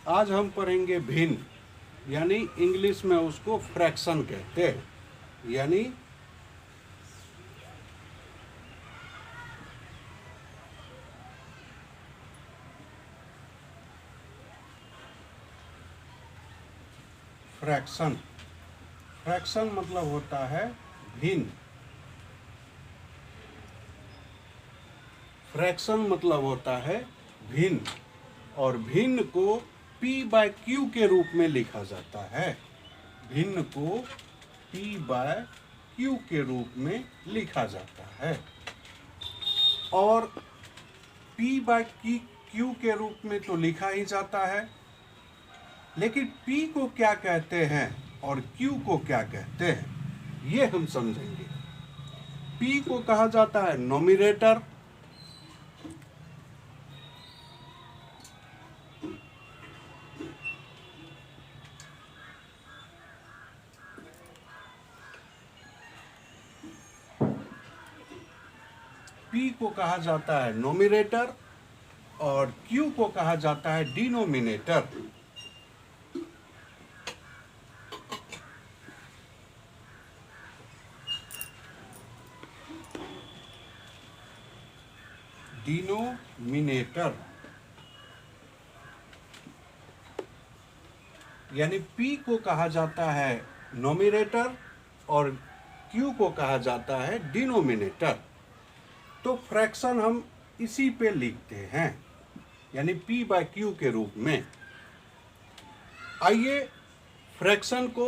आज हम पढ़ेंगे भिन्न, यानी इंग्लिश में उसको फ्रैक्शन कहते हैं, यानी फ्रैक्शन। फ्रैक्शन मतलब होता है भिन्न। फ्रैक्शन मतलब होता है भिन्न, और भिन्न को P बाय Q के रूप में लिखा जाता है। भिन्न को P बाय Q के रूप में लिखा जाता है, और P बाय Q के रूप में तो लिखा ही जाता है, लेकिन P को क्या कहते हैं और Q को क्या कहते हैं ये हम समझेंगे। P को कहा जाता है नोमिनेटर, P को कहा जाता है नोमिनेटर और Q को कहा जाता है डिनोमिनेटर। डिनोमिनेटर यानी P को कहा जाता है नोमिनेटर और Q को कहा जाता है डिनोमिनेटर। तो फ्रैक्शन हम इसी पे लिखते हैं, यानी P बाय Q के रूप में। आइए फ्रैक्शन को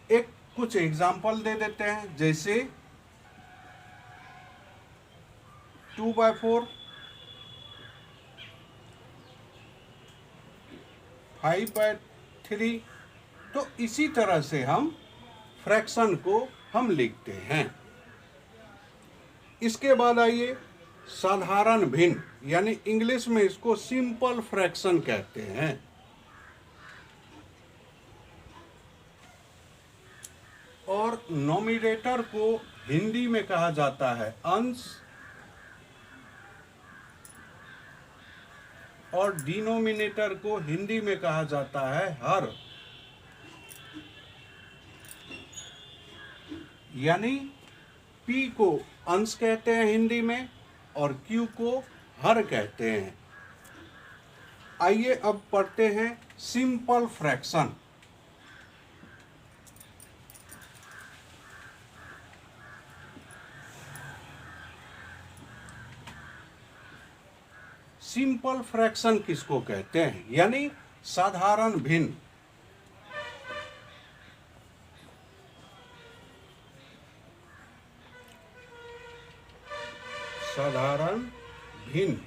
एक कुछ एग्जाम्पल दे देते हैं, जैसे 2/4, 5/3। तो इसी तरह से हम फ्रैक्शन को हम लिखते हैं। इसके बाद आइए साधारण भिन्न, यानी इंग्लिश में इसको सिंपल फ्रैक्शन कहते हैं। और नोमिनेटर को हिंदी में कहा जाता है अंश, और डिनोमिनेटर को हिंदी में कहा जाता है हर। यानी P को अंश कहते हैं हिंदी में और Q को हर कहते हैं। आइए अब पढ़ते हैं सिंपल फ्रैक्शन। सिंपल फ्रैक्शन किसको कहते हैं, यानी साधारण भिन्न। साधारण भिन्न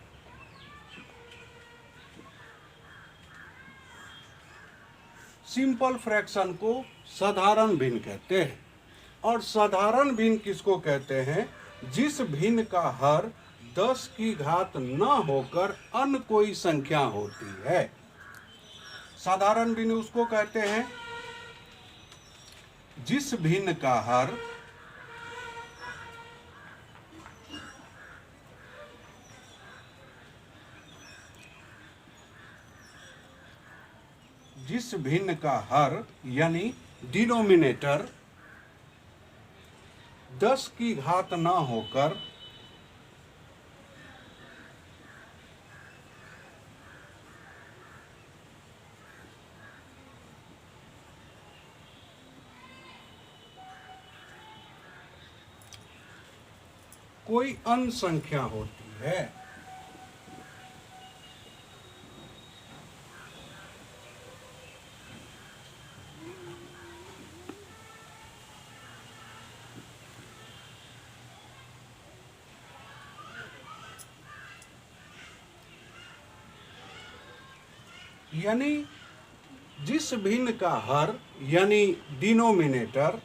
सिंपल फ्रैक्शन को साधारण भिन्न कहते हैं। और साधारण भिन्न किसको कहते हैं, जिस भिन्न का हर 10 की घात न होकर अन्य कोई संख्या होती है। साधारण भिन्न उसको कहते हैं जिस भिन्न का हर यानी डिनोमिनेटर 10 की घात ना होकर कोई अन्य संख्या होती है। यानी जिस भिन्न का हर यानी डिनोमिनेटर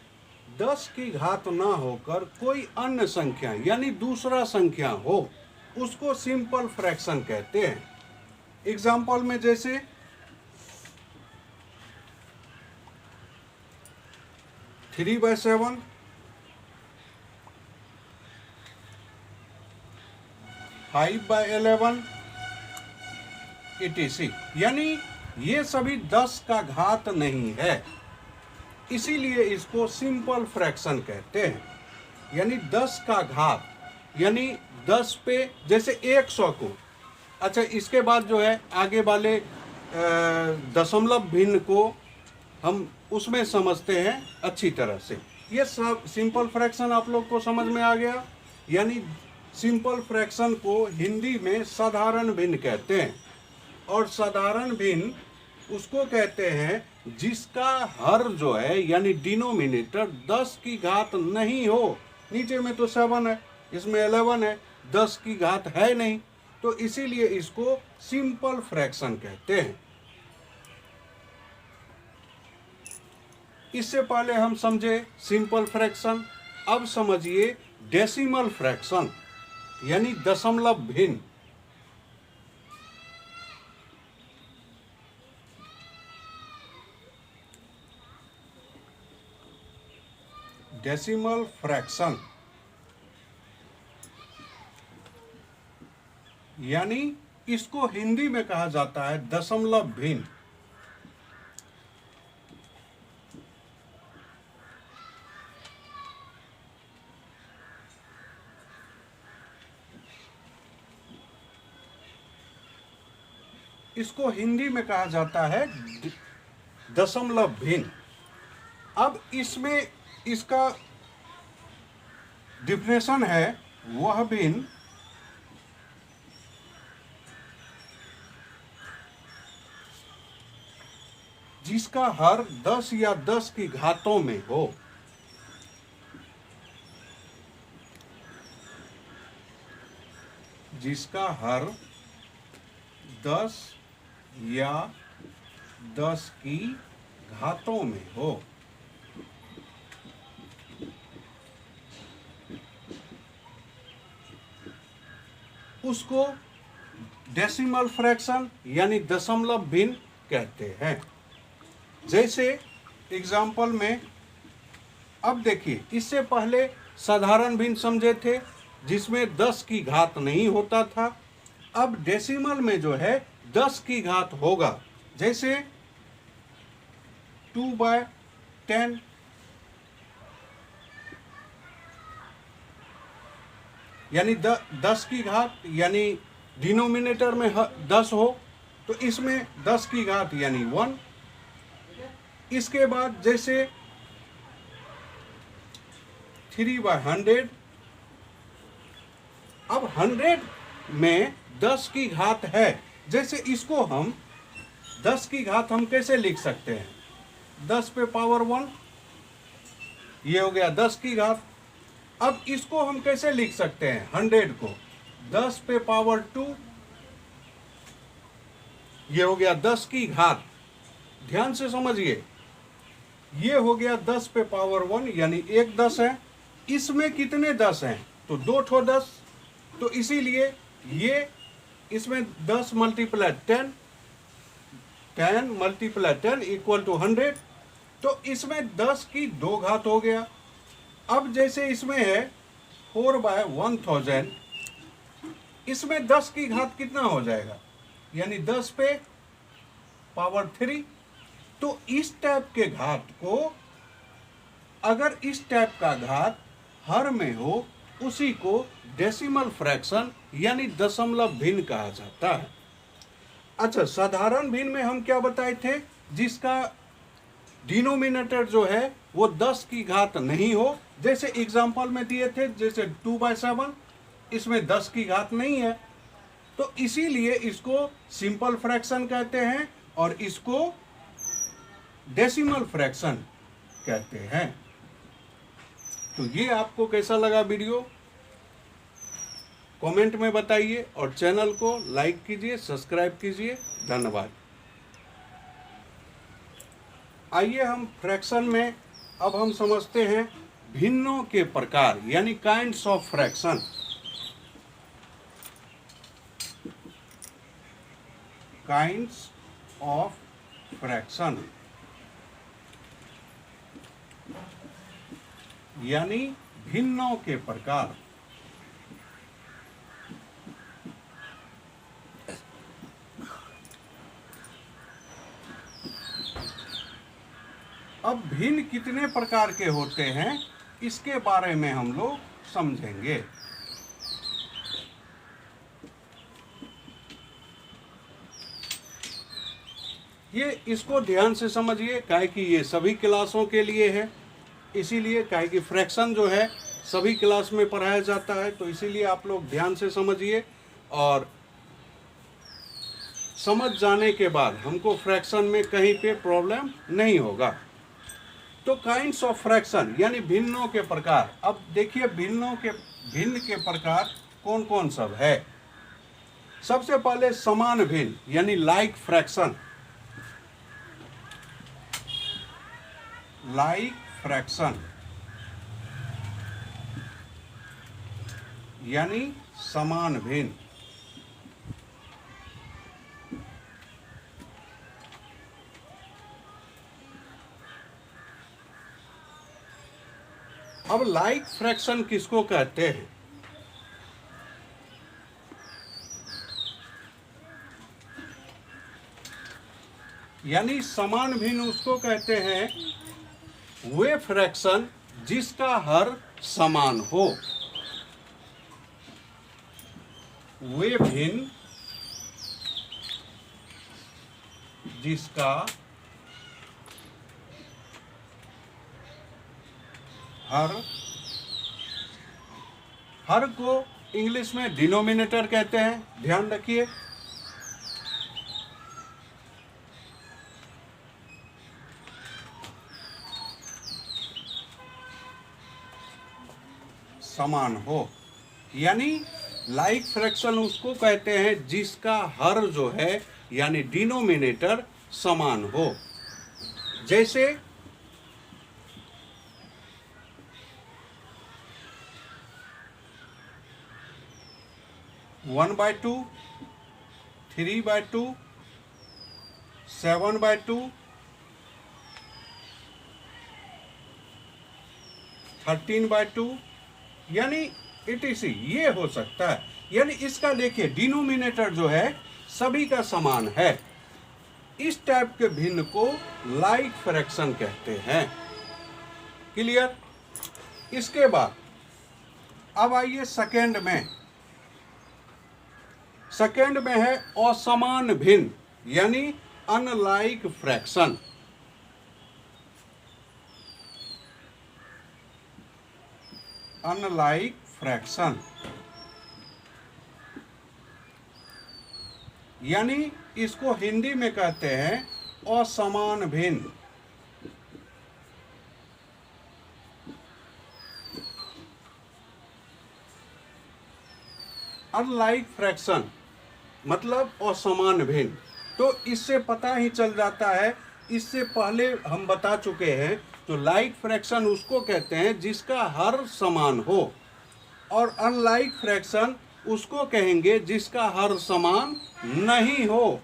10 की घात ना होकर कोई अन्य संख्या यानी दूसरा संख्या हो, उसको सिंपल फ्रैक्शन कहते हैं। एग्जाम्पल में जैसे 3/7, 5/11 etc। यानी ये सभी 10 का घात नहीं है, इसीलिए इसको सिंपल फ्रैक्शन कहते हैं। यानी 10 का घात, यानी 10 पे जैसे 100 को, अच्छा इसके बाद जो है आगे वाले दशमलव भिन्न को हम उसमें समझते हैं अच्छी तरह से। ये सब सिंपल फ्रैक्शन आप लोग को समझ में आ गया। यानी सिंपल फ्रैक्शन को हिंदी में साधारण भिन्न कहते हैं, और साधारण भिन्न उसको कहते हैं जिसका हर जो है यानी डिनोमिनेटर 10 की घात नहीं हो। नीचे में तो 7 है, इसमें 11 है, 10 की घात है नहीं, तो इसीलिए इसको सिंपल फ्रैक्शन कहते हैं। इससे पहले हम समझे सिंपल फ्रैक्शन, अब समझिए डेसिमल फ्रैक्शन यानी दशमलव भिन्न। डेसिमल फ्रैक्शन यानी इसको हिंदी में कहा जाता है दशमलव भिन्न। इसको हिंदी में कहा जाता है दशमलव भिन्न। अब इसमें इसका डिफिनेशन है वह भिन्न जिसका हर 10 या 10 की घातों में हो। जिसका हर 10 या 10 की घातों में हो। उसको डेसिमल फ्रैक्शन यानी दशमलव भिन्न कहते हैं। जैसे एग्जाम्पल में अब देखिए, इससे पहले साधारण भिन्न समझे थे जिसमें 10 की घात नहीं होता था। अब डेसिमल में जो है 10 की घात होगा। जैसे 2/10, यानी 10 की घात, यानी डिनोमिनेटर में 10 हो तो इसमें 10 की घात यानी 1। इसके बाद जैसे 3/100, अब 100 में 10 की घात है। जैसे इसको हम 10 की घात हम कैसे लिख सकते हैं? 10 पे पावर 1, ये हो गया 10 की घात। अब इसको हम कैसे लिख सकते हैं? 100 को 10 पे पावर 2, ये हो गया 10 की घात। ध्यान से समझिए, ये हो गया 10 पे पावर 1 यानी एक 10 है। इसमें कितने 10 हैं? तो 2 ठो 10। तो इसीलिए ये इसमें 10 मल्टीप्लाई 10, 10 मल्टीप्लाई 10 इक्वल टू 100। तो इसमें 10 की 2 घात हो गया। अब जैसे इसमें है 4/1000, इसमें 10 की घात कितना हो जाएगा? यानी 10 पे पावर 3। तो इस टाइप के घात को, अगर इस टाइप का घात हर में हो, उसी को डेसिमल फ्रैक्शन यानी दशमलव भिन्न कहा जाता है। अच्छा, साधारण भिन्न में हम क्या बताए थे? जिसका डिनोमिनेटर जो है वो 10 की घात नहीं हो। जैसे एग्जांपल में दिए थे, जैसे 2/7, इसमें 10 की घात नहीं है, तो इसीलिए इसको सिंपल फ्रैक्शन कहते हैं और इसको डेसिमल फ्रैक्शन कहते हैं। तो ये आपको कैसा लगा वीडियो, कमेंट में बताइए और चैनल को लाइक कीजिए, सब्सक्राइब कीजिए। धन्यवाद। आइए हम फ्रैक्शन में अब हम समझते हैं भिन्नों के प्रकार यानी kinds of fraction. Kinds of fraction यानी भिन्नों के प्रकार। अब भिन्न कितने प्रकार के होते हैं इसके बारे में हम लोग समझेंगे। ये इसको ध्यान से समझिए, काहे कि ये सभी क्लासों के लिए है, इसीलिए काहे कि फ्रैक्शन जो है सभी क्लास में पढ़ाया जाता है, तो इसीलिए आप लोग ध्यान से समझिए और समझ जाने के बाद हमको फ्रैक्शन में कहीं पे प्रॉब्लम नहीं होगा। तो काइंड्स ऑफ फ्रैक्शन यानी भिन्नों के प्रकार। अब देखिए भिन्न के प्रकार कौन कौन सब है। सबसे पहले समान भिन्न यानी लाइक फ्रैक्शन। लाइक फ्रैक्शन यानी समान भिन्न। अब लाइक फ्रैक्शन किसको कहते हैं? यानी समान भिन्न उसको कहते हैं वे फ्रैक्शन जिसका हर समान हो। वे भिन्न जिसका हर को इंग्लिश में डिनोमिनेटर कहते हैं, ध्यान रखिए। समान हो यानी लाइक फ्रैक्शन उसको कहते हैं जिसका हर जो है यानी डिनोमिनेटर समान हो। जैसे 1/2, 3/2, 7/2, 13/2 यानी etc ये हो सकता है। यानी इसका देखिए डिनोमिनेटर जो है सभी का समान है। इस टाइप के भिन्न को लाइक फ्रैक्शन कहते हैं। क्लियर? इसके बाद अब आइए सेकेंड में। सेकेंड में है असमान भिन्न यानी अनलाइक फ्रैक्शन। अनलाइक फ्रैक्शन यानी इसको हिंदी में कहते हैं असमान भिन्न। अनलाइक फ्रैक्शन मतलब असमान भिन्न। तो इससे पता ही चल जाता है, इससे पहले हम बता चुके हैं। तो लाइक फ्रैक्शन उसको कहते हैं जिसका हर समान हो, और अनलाइक फ्रैक्शन उसको कहेंगे जिसका हर समान नहीं हो।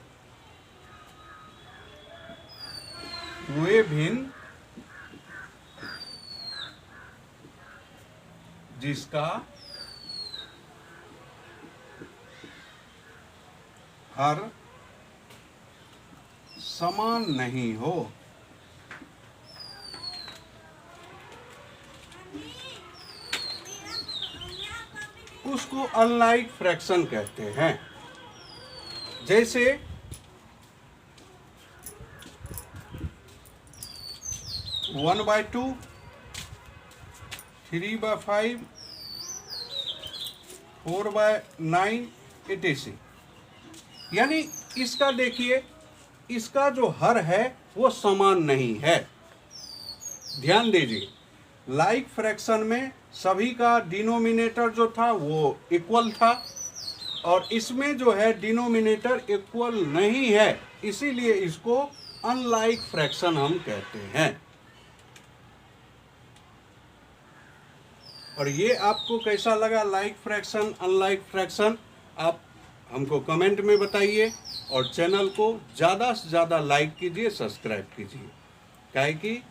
वे भिन्न जिसका हर समान नहीं हो। उसको अनलाइक फ्रैक्शन कहते हैं। जैसे 1/2, 3/5, 4/9 etc। यानी इसका देखिए इसका जो हर है वो समान नहीं है। ध्यान दीजिए लाइक फ्रैक्शन में सभी का डिनोमिनेटर जो था वो इक्वल था, और इसमें जो है डिनोमिनेटर इक्वल नहीं है, इसीलिए इसको अनलाइक फ्रैक्शन हम कहते हैं। और ये आपको कैसा लगा लाइक फ्रैक्शन अनलाइक फ्रैक्शन, आप हमको कमेंट में बताइए, और चैनल को ज़्यादा से ज़्यादा लाइक कीजिए, सब्सक्राइब कीजिए। काहे कि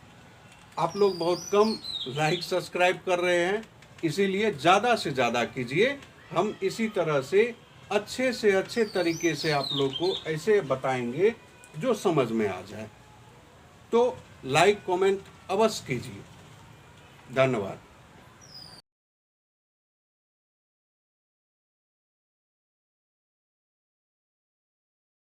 आप लोग बहुत कम लाइक सब्सक्राइब कर रहे हैं, इसीलिए ज़्यादा से ज़्यादा कीजिए। हम इसी तरह से अच्छे तरीके से आप लोग को ऐसे बताएंगे जो समझ में आ जाए। तो लाइक कमेंट अवश्य कीजिए। धन्यवाद।